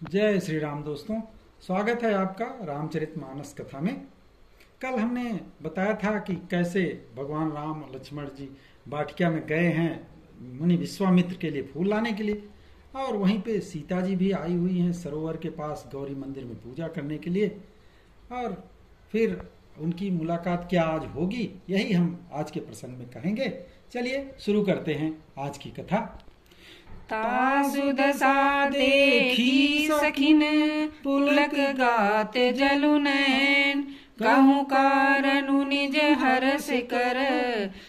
जय श्री राम दोस्तों। स्वागत है आपका रामचरितमानस कथा में। कल हमने बताया था कि कैसे भगवान राम और लक्ष्मण जी वाटिका में गए हैं मुनि विश्वामित्र के लिए फूल लाने के लिए, और वहीं पे सीता जी भी आई हुई हैं सरोवर के पास गौरी मंदिर में पूजा करने के लिए। और फिर उनकी मुलाकात क्या आज होगी, यही हम आज के प्रसंग में कहेंगे। चलिए शुरू करते हैं आज की कथा। तासु दशा देखी सखिन पुलक गात जलु नैन, कहूँ कारणु निज हरस कर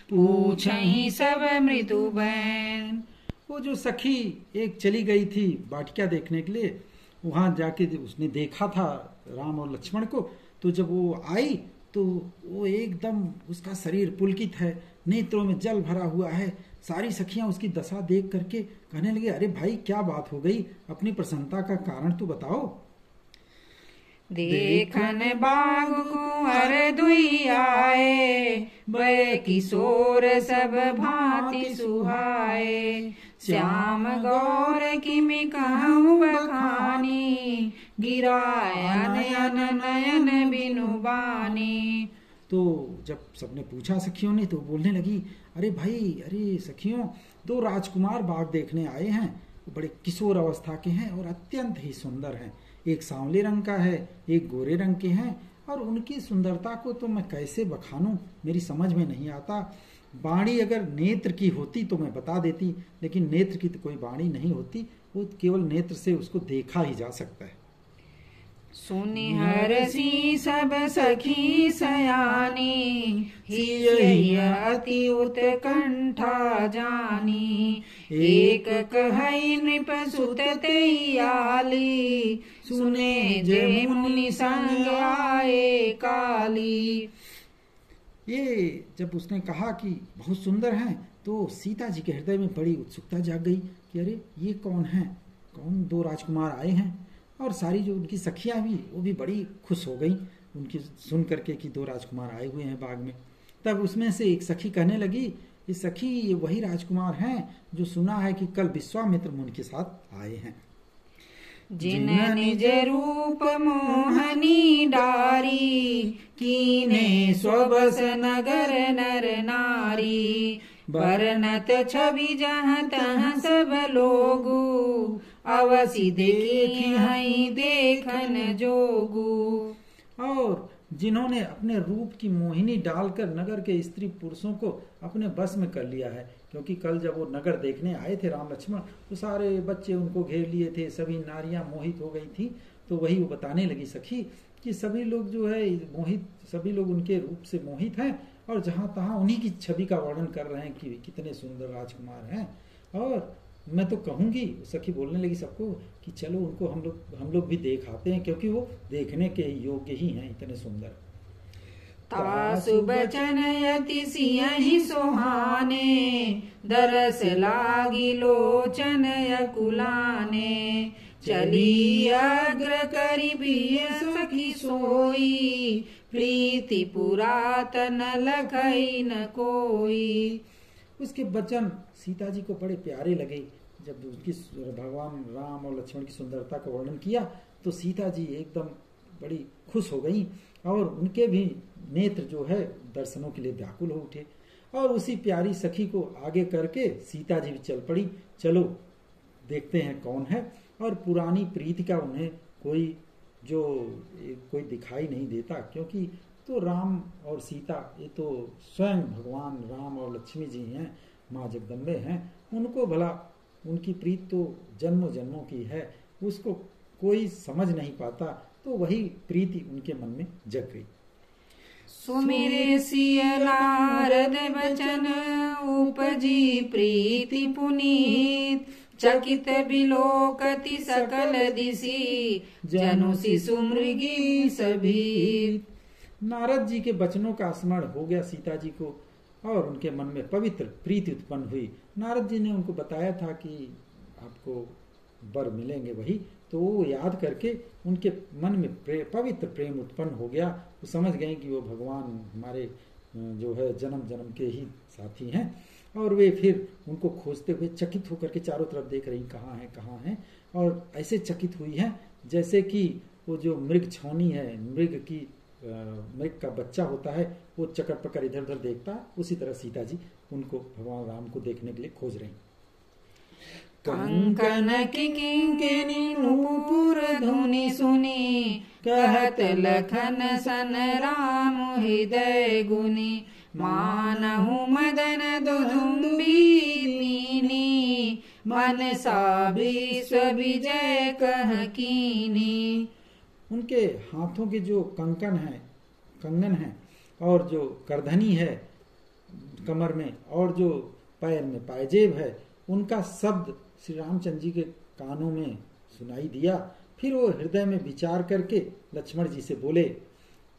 पूछहि सब मृदु बैन। वो जो सखी एक चली गई थी वाटिका देखने के लिए, वहां जाके उसने देखा था राम और लक्ष्मण को, तो जब वो आई तो वो एकदम उसका शरीर पुलकित है, नेत्रों में जल भरा हुआ है। सारी सखियां उसकी दशा देख करके कहने लगे, अरे भाई क्या बात हो गई, अपनी प्रसन्नता का कारण तो बताओ। देखन बाग कुंवर दुई आए, बय किशोर सब भांति सुहाए। श्याम गौर किमि कहूँ बखानी, गिरायन अन नयन बिनु बानी। तो जब सबने पूछा सखियों ने, तो बोलने लगी, अरे भाई, अरे सखियों, दो राजकुमार बाग देखने आए हैं। वो बड़े किशोर अवस्था के हैं और अत्यंत ही सुंदर हैं। एक सांवले रंग का है, एक गोरे रंग के हैं, और उनकी सुंदरता को तो मैं कैसे बखानूं, मेरी समझ में नहीं आता। बाणी अगर नेत्र की होती तो मैं बता देती, लेकिन नेत्र की तो कोई बाणी नहीं होती, वो केवल नेत्र से उसको देखा ही जा सकता है। सुनि हरसी सब सखी सयानी, हिय अति उत्कंठा जानी। एक कहई नृप सुत तेयाली, सुने जे मुनि संग आए काली। ये जब उसने कहा कि बहुत सुंदर हैं, तो सीता जी के हृदय में बड़ी उत्सुकता जाग गई कि अरे ये कौन है, कौन दो राजकुमार आए हैं। और सारी जो उनकी सखियां भी, वो भी बड़ी खुश हो गई उनकी सुन करके कि दो राजकुमार आए हुए हैं बाग में। तब उसमें से एक सखी कहने लगी, ये सखी, ये वही राजकुमार हैं जो सुना है कि कल विश्वामित्र मुनि के साथ आए हैं। जिन निज रूप मोहनी डारी, कीने स्वबस नगर नर नारी। बरनत छवि जहाँ तहाँ सब लोगू, अवसि देखी हई देखन जोगू। और जिन्होंने अपने रूप की मोहिनी डालकर नगर के स्त्री पुरुषों को अपने बस में कर लिया है, क्योंकि कल जब वो नगर देखने आए थे राम लक्ष्मण, तो सारे बच्चे उनको घेर लिए थे, सभी नारियां मोहित हो गई थी। तो वही वो बताने लगी सखी कि सभी लोग जो है मोहित, सभी लोग उनके रूप से मोहित हैं, और जहां तहां उन्हीं की छवि का वर्णन कर रहे हैं कि कितने सुंदर राजकुमार हैं। और मैं तो कहूंगी, सखी बोलने लगी सबको, कि चलो उनको हम लोग भी देख आते हैं, क्योंकि वो देखने के योग्य ही हैं, इतने सुंदर। तासु बचन यति सियहि सोहाने, दरस लागी लोचन यकुलाने। चली अग्र करि बिय सखी सोई, प्रीति पुरातन लखई न कोई। उसके वचन सीता जी को बड़े प्यारे लगे। जब उसकी भगवान राम और लक्ष्मण की सुंदरता का वर्णन किया, तो सीता जी एकदम बड़ी खुश हो गई, और उनके भी नेत्र जो है दर्शनों के लिए व्याकुल हो उठे। और उसी प्यारी सखी को आगे करके सीता जी भी चल पड़ी, चलो देखते हैं कौन है। और पुरानी प्रीति का उन्हें कोई दिखाई नहीं देता, क्योंकि तो राम और सीता, ये तो स्वयं भगवान राम और लक्ष्मी जी हैं, माँ जगदम्बे हैं। उनको भला उनकी प्रीत तो जन्मों जन्मों की है, उसको कोई समझ नहीं पाता। तो वही प्रीति उनके मन में जग गई। सुमिरे सिय नारद बचन, उपजी प्रीति पुनीत। चकित बिलोकति सकल दिशि, जनु शिशु मृगी सभी। नारद जी के वचनों का स्मरण हो गया सीता जी को, और उनके मन में पवित्र प्रीति उत्पन्न हुई। नारद जी ने उनको बताया था कि आपको वर मिलेंगे वही, तो वो याद करके उनके मन में पवित्र प्रेम उत्पन्न हो गया। वो समझ गए कि वो भगवान हमारे जो है जन्म जन्म के ही साथी हैं। और वे फिर उनको खोजते हुए चकित होकर के चारों तरफ देख रही, कहाँ है कहाँ है। और ऐसे चकित हुई हैं जैसे कि वो जो मृग छौनी है, मृग का बच्चा होता है, वो चक्कर पकड़ इधर उधर देखता है, उसी तरह सीता जी उनको, भगवान राम को देखने के लिए खोज रही। कंकन किंकिनी नूपुर धुनि सुनी, कहत लखन सन राम हृदय गुनी, मानहु मदन दुदुम्बी लीनी, मन सा विश्व विजय कह कीनी। उनके हाथों के जो कंगन है और जो करधनी है कमर में और जो पैर में पायजेब है, उनका शब्द श्री रामचंद्र जी के कानों में सुनाई दिया। फिर वो हृदय में विचार करके लक्ष्मण जी से बोले,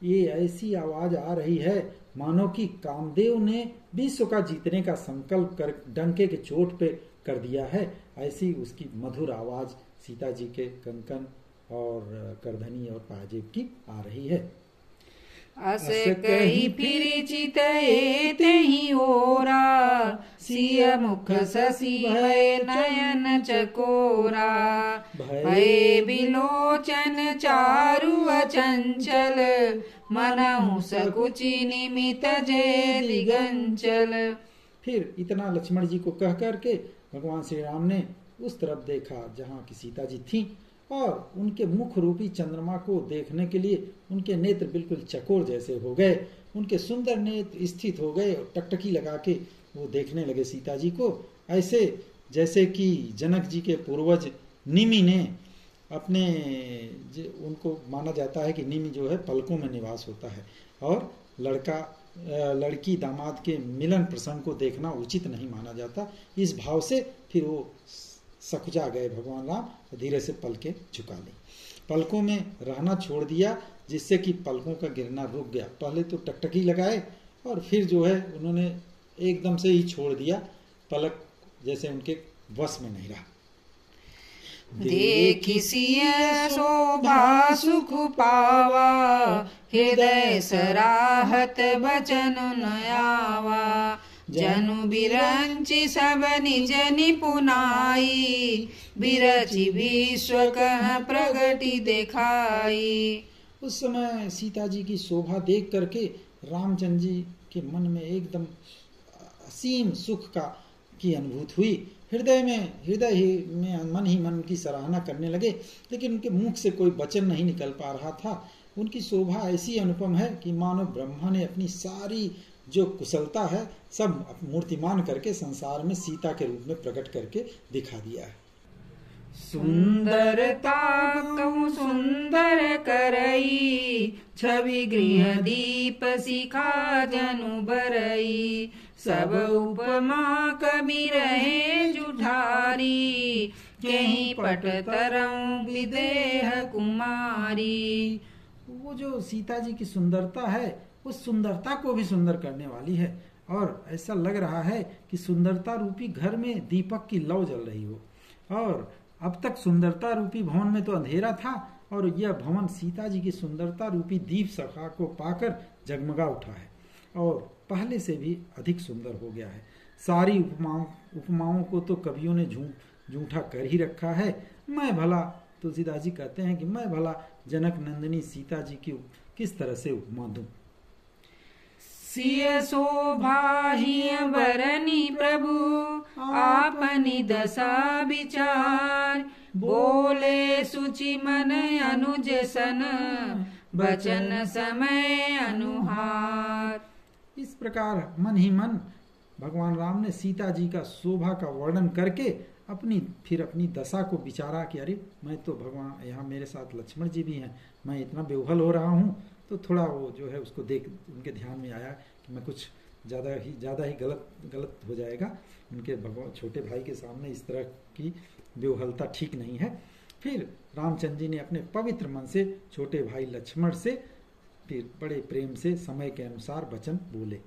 ये ऐसी आवाज आ रही है मानो कि कामदेव ने विश्व का जीतने का संकल्प कर डंके के चोट पे कर दिया है। ऐसी उसकी मधुर आवाज सीता जी के कंकन और करधनी और पाजेब की आ रही है। अस कही फिर चितए तेहि ओरा, सिय मुख शशि भय नयन चकोरा, भय विलोचन चारु अचंचल, मनहु सकुचि निमित जय दिगंचल। फिर इतना लक्ष्मण जी को कह करके भगवान श्री राम ने उस तरफ देखा जहाँ की सीता जी थी, और उनके मुख रूपी चंद्रमा को देखने के लिए उनके नेत्र बिल्कुल चकोर जैसे हो गए, उनके सुंदर नेत्र स्थित हो गए और टकटकी लगा के वो देखने लगे सीता जी को, ऐसे जैसे कि जनक जी के पूर्वज निमि ने अपने, उनको माना जाता है कि निमि जो है पलकों में निवास होता है और लड़की दामाद के मिलन प्रसंग को देखना उचित नहीं माना जाता। इस भाव से फिर वो सकुचा गए भगवान राम, धीरे से पलकें झुका ली, पलकों में रहना छोड़ दिया, जिससे कि पलकों का गिरना रुक गया। पहले तो टकटकी लगाए और फिर जो है उन्होंने एकदम से ही छोड़ दिया, पलक जैसे उनके वश में नहीं रहा। देखि सिय शोभा सुख पावा, हृदय सराहत बचन नयावा, जनु बिरंचि सब निज निपुनाई, बिरचि विश्व कह प्रगति दिखाई। उस समय सीता जी की शोभा देख करके रामचंद्र जी के मन में एकदम असीम सुख की अनुभूति हुई। हृदय में मन ही मन की सराहना करने लगे, लेकिन उनके मुख से कोई वचन नहीं निकल पा रहा था। उनकी शोभा ऐसी अनुपम है कि मानो ब्रह्मा ने अपनी सारी जो कुशलता है सब मूर्तिमान करके संसार में सीता के रूप में प्रकट करके दिखा दिया है। सुंदरता कहूँ सुंदर करई, छवि गृह दीप शिखा जनु बरई, सब उपमा कवि रहे जुठारी, कहीं पट तरऊ विदेह कुमारी। वो जो सीता जी की सुंदरता है उस सुंदरता को भी सुंदर करने वाली है, और ऐसा लग रहा है कि सुंदरता रूपी घर में दीपक की लौ जल रही हो। और अब तक सुंदरता रूपी भवन में तो अंधेरा था, और यह भवन सीता जी की सुंदरता रूपी दीप सखा को पाकर जगमगा उठा है और पहले से भी अधिक सुंदर हो गया है। सारी उपमाओं को तो कवियों ने झूठा कर ही रखा है। मैं भला, तुलसीदास जी कहते हैं कि मैं भला जनक नंदिनी सीता जी की किस तरह से उपमा दूं। सिय शोभा ही बरनी प्रभु आपनी दशा विचार, बोले सुचि मन अनुज सन, बचन समय अनुहार। इस प्रकार मन ही मन भगवान राम ने सीता जी का शोभा का वर्णन करके फिर अपनी दशा को विचारा कि अरे मैं तो भगवान, यहाँ मेरे साथ लक्ष्मण जी भी हैं, मैं इतना बेवहल हो रहा हूँ। तो थोड़ा वो जो है उसको देख उनके ध्यान में आया कि मैं कुछ ज़्यादा ही गलत हो जाएगा, उनके भगवान छोटे भाई के सामने इस तरह की बेवहलता ठीक नहीं है। फिर रामचंद्र जी ने अपने पवित्र मन से छोटे भाई लक्ष्मण से फिर बड़े प्रेम से समय के अनुसार वचन बोले।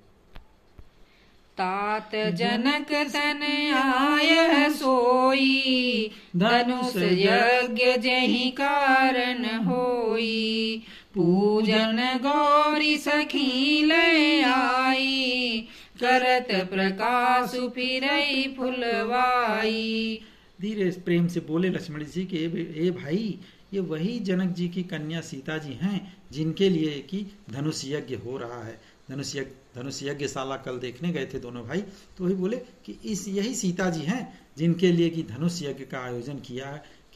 तात जनक तन आय सोई, धनुष यज्ञ जहि कारण होई, पूजन गौरी सखी ले आई, करत प्रकाश फिरई फुलवाई। धीरे प्रेम से बोले लक्ष्मण जी कि ए भाई, ये वही जनक जी की कन्या सीता जी हैं जिनके लिए कि धनुष यज्ञ हो रहा है। धनुष यज्ञशाला कल देखने गए थे दोनों भाई, तो वही बोले कि यही सीता जी हैं जिनके लिए कि धनुष यज्ञ का आयोजन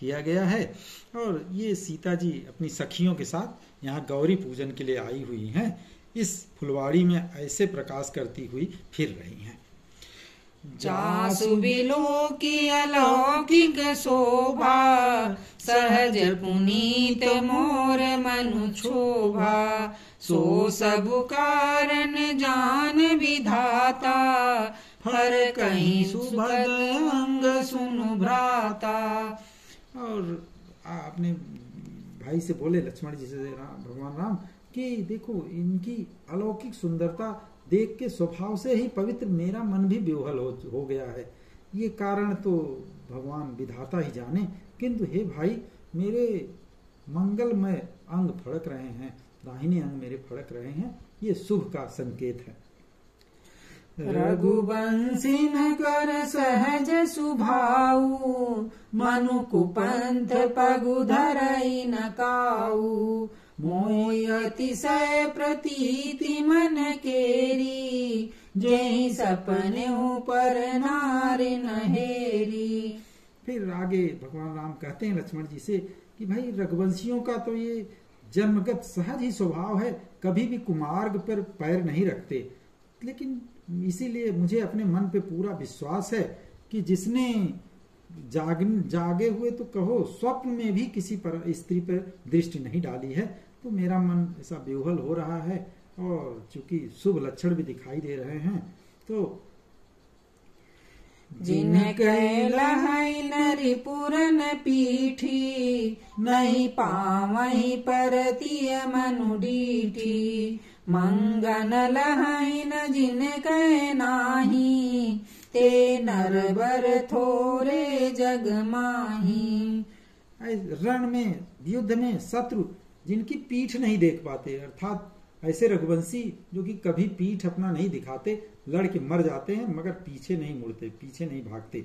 किया गया है। और ये सीता जी अपनी सखियों के साथ यहाँ गौरी पूजन के लिए आई हुई हैं। इस फुलवाड़ी में ऐसे प्रकाश करती हुई फिर रही हैं। जासु बिलो की अलौकिक शोभा, सहज पुनीत मोर मनु क्षोभा। सो सब कारण जान विधाता, फर कहीं सुभग अंग सुनु भ्राता। और आपने भाई से बोले लक्ष्मण जी से भगवान राम कि देखो इनकी अलौकिक सुंदरता देख के स्वभाव से ही पवित्र मेरा मन भी विह्वल हो गया है। ये कारण तो भगवान विधाता ही जाने, किंतु हे भाई मेरे मंगलमय अंग फड़क रहे हैं, दाहिने अंग मेरे फड़क रहे हैं, ये शुभ का संकेत है। रघुवंशी न कर सहज सुभाऊ, मनु कुपंथ पगु धरई न काऊ। मोय अतिशय प्रतीति मन केरी, जेहि सपने पर नारी नहेरी। फिर आगे भगवान राम कहते हैं लक्ष्मण जी से कि भाई रघुवंशियों का तो ये जन्मगत सहज ही स्वभाव है, कभी भी कुमार्ग पर पैर नहीं रखते। लेकिन इसीलिए मुझे अपने मन पे पूरा विश्वास है कि जिसने जागे हुए तो कहो स्वप्न में भी किसी पर स्त्री पर दृष्टि नहीं डाली है, तो मेरा मन ऐसा विह्वल हो रहा है। और चूंकि शुभ लक्षण भी दिखाई दे रहे हैं, तो जिनके लहै नरि पुरन पीठी, नहीं पावहि परतिय मनु डीठी। मंगन लहै न जिनके नाही, ते नरबर थोरे जग माही। रण में युद्ध में शत्रु जिनकी पीठ नहीं देख पाते, अर्थात ऐसे रघुवंशी जो कि कभी पीठ अपना नहीं दिखाते, लड़ के मर जाते हैं मगर पीछे नहीं मुड़ते, पीछे नहीं भागते,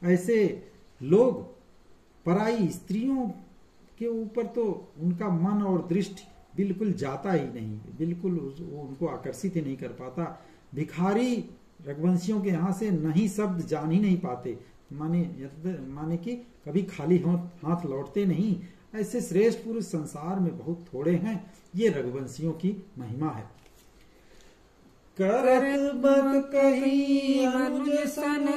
ऐसे लोग पराई स्त्रियों के ऊपर तो उनका मन और दृष्टि बिल्कुल जाता ही नहीं, बिल्कुल उनको आकर्षित ही नहीं कर पाता। भिखारी रघुवंशियों के यहाँ से नहीं शब्द जान ही नहीं पाते, माने कि कभी खाली हाथ लौटते नहीं। ऐसे श्रेष्ठ पुरुष संसार में बहुत थोड़े हैं, ये रघुवंशियों की महिमा है। करत बक कही अनुज सन,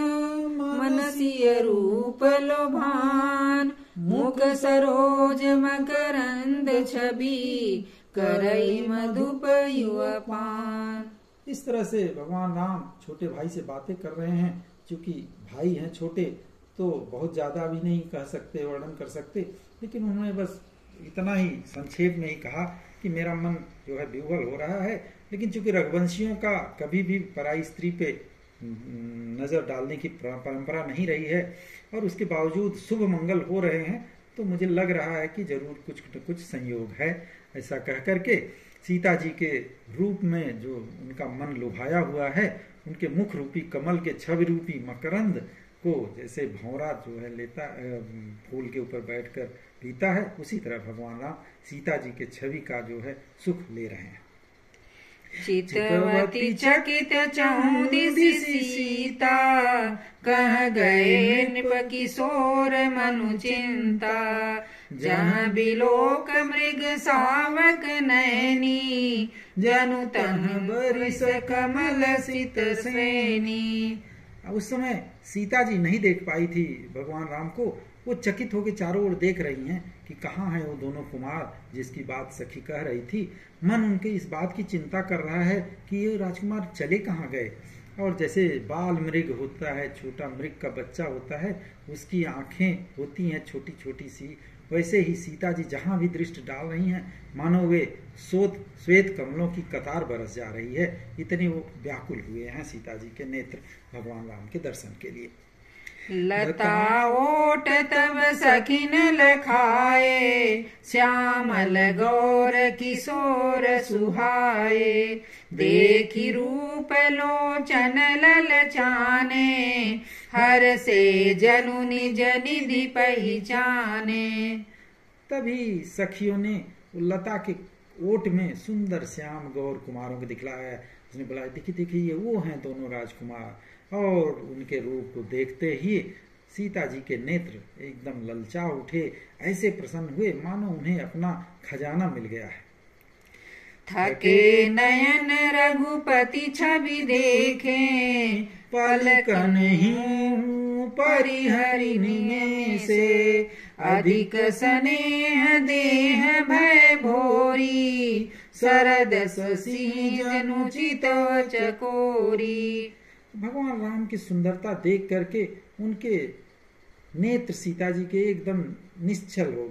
मनसीय रूप लोभान। मुख सरोज मकरंद छवि, करई मधुप युवपान। इस तरह से भगवान राम छोटे भाई से बातें कर रहे हैं। चूंकि भाई हैं छोटे, तो बहुत ज्यादा भी नहीं कह सकते, वर्णन कर सकते, लेकिन उन्होंने बस इतना ही संक्षेप में ही कहा कि मेरा मन जो है विह्वल हो रहा है। लेकिन चूंकि रघुवंशियों का कभी भी पराई स्त्री पे नजर डालने की परंपरा नहीं रही है, और उसके बावजूद शुभ मंगल हो रहे हैं, तो मुझे लग रहा है कि जरूर कुछ न कुछ संयोग है। ऐसा कह करके सीता जी के रूप में जो उनका मन लुभाया हुआ है, उनके मुख रूपी कमल के छवि रूपी मकरंद को जैसे भौरा जो है लेता फूल के ऊपर बैठकर पीता है, उसी तरह भगवान राम सीता जी के छवि का जो है सुख ले रहे हैं। चितवती चकित चहुदिसी सीता, कह गए नृप किशोर मनु चिंता। जहाँ बिलोक मृग सावक नैनी, जनु तन बरिस कमल सित श्रेणी। उस समय सीता जी नहीं देख पाई थी भगवान राम को। वो चकित होकर चारों ओर देख रही हैं कि कहाँ है वो दोनों कुमार जिसकी बात सखी कह रही थी। मन उनके इस बात की चिंता कर रहा है कि ये राजकुमार चले कहाँ गए। और जैसे बाल मृग होता है, छोटा मृग का बच्चा होता है, उसकी आंखें होती हैं छोटी छोटी सी, वैसे ही सीता जी जहाँ भी दृष्टि डाल रही हैं, मानो वे श्वेत कमलों की कतार बरस जा रही है। इतने वो व्याकुल हुए हैं सीता जी के नेत्र भगवान राम के दर्शन के लिए। लता ओट तब सखिन लखाए, श्यामल गौर किशोर सुहाए। देखी रूप लोचन ललचाने, हर से जनु निज निधि पहचाने। तभी सखियों ने लता के ओट में सुंदर श्याम गौर कुमारों को दिखलाया। उसने बोला देखिए देखिए ये वो हैं दोनों राजकुमार। और उनके रूप को देखते ही सीता जी के नेत्र एकदम ललचा उठे, ऐसे प्रसन्न हुए मानो उन्हें अपना खजाना मिल गया है। थके नयन रघुपति छवि देखे, पलकन ही परिहरिणी से, अधिक स्नेह देह भय भोरी, शरद शशि जनु चितव चकोरी। भगवान राम की सुंदरता देख करके उनके नेत्र सीता जी के एकदम निश्चल हो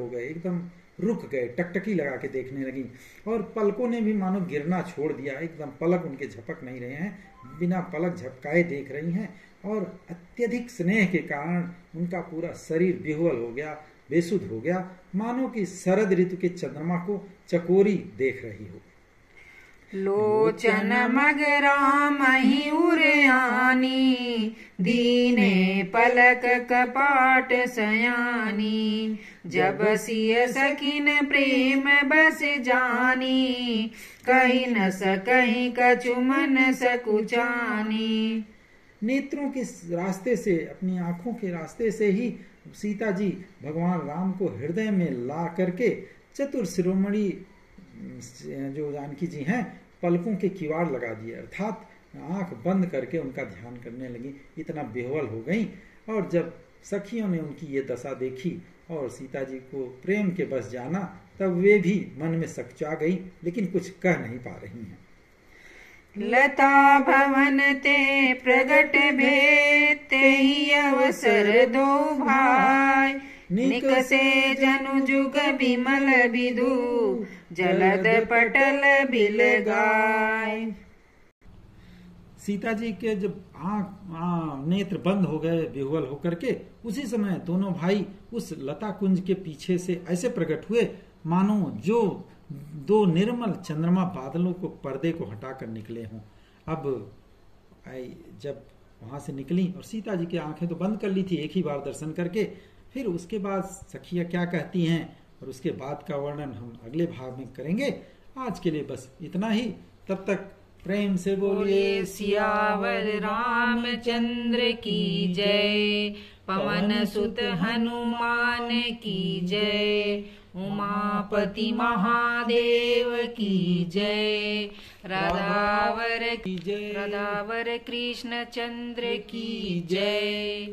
गए, एकदम रुक गए, टकटकी लगा के देखने लगी। और पलकों ने भी मानो गिरना छोड़ दिया, एकदम पलक उनके झपक नहीं रहे हैं, बिना पलक झपकाए देख रही हैं। और अत्यधिक स्नेह के कारण उनका पूरा शरीर विह्वल हो गया, बेसुध हो गया, मानो कि शरद ऋतु के चंद्रमा को चकोरी देख रही हो। लोचन मग राम ही उरयानी, दीने पलक कपाट सयानी, जब सिय सखिन प्रेम बस जानी, कहीं न सकहीं कछु मन सकुचानी। नेत्रों के रास्ते से, अपनी आंखों के रास्ते से ही सीता जी भगवान राम को हृदय में ला करके चतुर शिरोमणि जो जानकी जी हैं पलकों के किवाड़ लगा दिए, अर्थात आंख बंद करके उनका ध्यान करने लगी, इतना बेहवल हो गई। और जब सखियों ने उनकी ये दशा देखी और सीता जी को प्रेम के बस जाना, तब वे भी मन में सकचा गई, लेकिन कुछ कह नहीं पा रही हैं। लता भवन ते प्रगट भेते ही अवसर दो भाई, निकसे जनु जुग बिमल विदु, जलद पटल बिल गाय। सीता जी के जब नेत्र बंद हो गए विह्वल होकर के, उसी समय दोनों भाई उस लता कुंज के पीछे से ऐसे प्रकट हुए मानो जो दो निर्मल चंद्रमा बादलों को पर्दे को हटाकर निकले हों। अब जब वहां से निकली और सीता जी की आंखें तो बंद कर ली थी एक ही बार दर्शन करके, फिर उसके बाद सखियां क्या कहती हैं और उसके बाद का वर्णन हम अगले भाग में करेंगे। आज के लिए बस इतना ही, तब तक प्रेम से बोलिए सियावर रामचंद्र की जय, पवन सुत हनुमान की जय, उमापति महादेव की जय, राधावर कृष्ण चंद्र की जय।